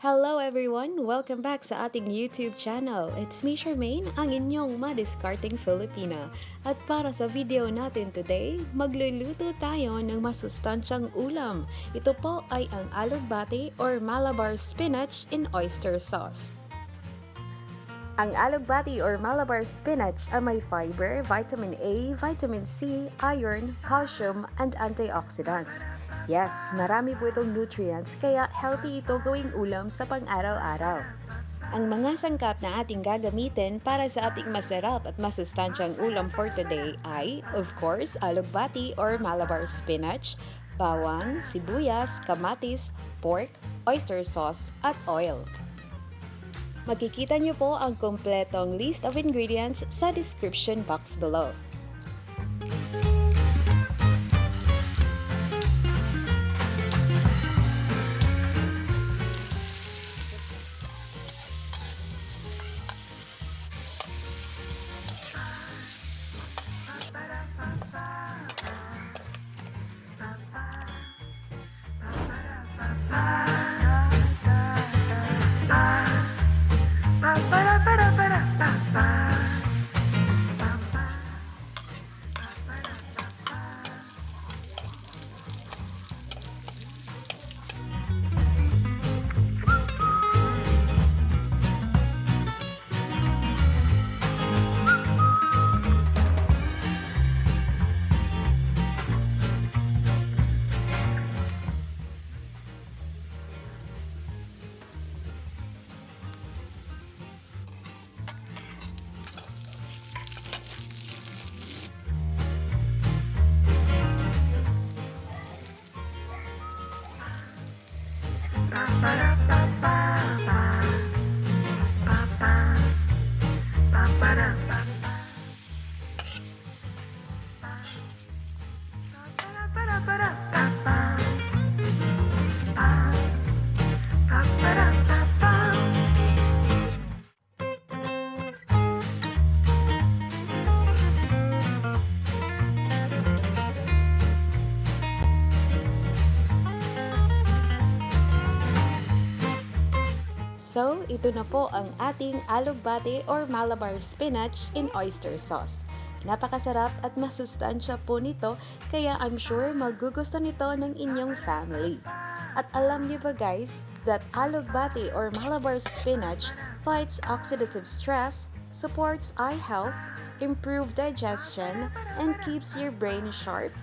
Hello everyone! Welcome back sa ating YouTube channel. It's me, Charmaine, ang inyong madiskarting Filipina. At para sa video natin today, magluluto tayo ng masustansyang ulam. Ito po ay ang alugbati or Malabar spinach in oyster sauce. Ang alugbati or Malabar spinach ay may fiber, vitamin A, vitamin C, iron, calcium, and antioxidants. Yes, marami po itong nutrients kaya healthy ito gawing ulam sa pang-araw-araw. Ang mga sangkap na ating gagamitin para sa ating masarap at masustansyang ulam for today ay, of course, alugbati or Malabar spinach, bawang, sibuyas, kamatis, pork, oyster sauce, at oil. Makikita niyo po ang kompletong list of ingredients sa description box below. So, ito na po ang ating alugbati or Malabar spinach in oyster sauce. Napakasarap at masustansya po nito kaya I'm sure magugusto nito ng inyong family. At alam niyo ba guys, that alugbati or Malabar spinach fights oxidative stress, supports eye health, improves digestion, and keeps your brain sharp.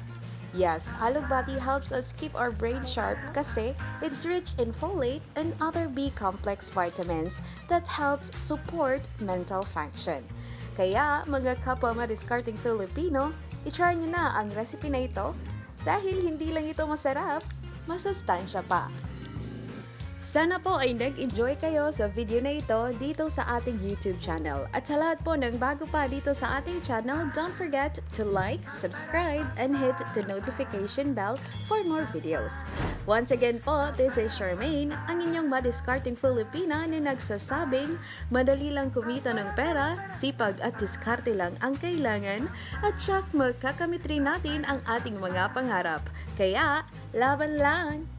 Yes, alugbati helps us keep our brain sharp kasi it's rich in folate and other B-complex vitamins that helps support mental function. Kaya, mga kapwa madiskarting Filipino, i-try nyo na ang recipe na ito dahil hindi lang ito masarap, masustansya pa. Sana po ay nag-enjoy kayo sa video na ito dito sa ating YouTube channel. At sa lahat po ng bago pa dito sa ating channel, don't forget to like, subscribe, and hit the notification bell for more videos. Once again po, this is Charmaine, ang inyong madiskarting Filipina na nagsasabing madali lang kumita ng pera, sipag at diskarte lang ang kailangan, at siyak magkakamit rin natin ang ating mga pangarap. Kaya, laban lang!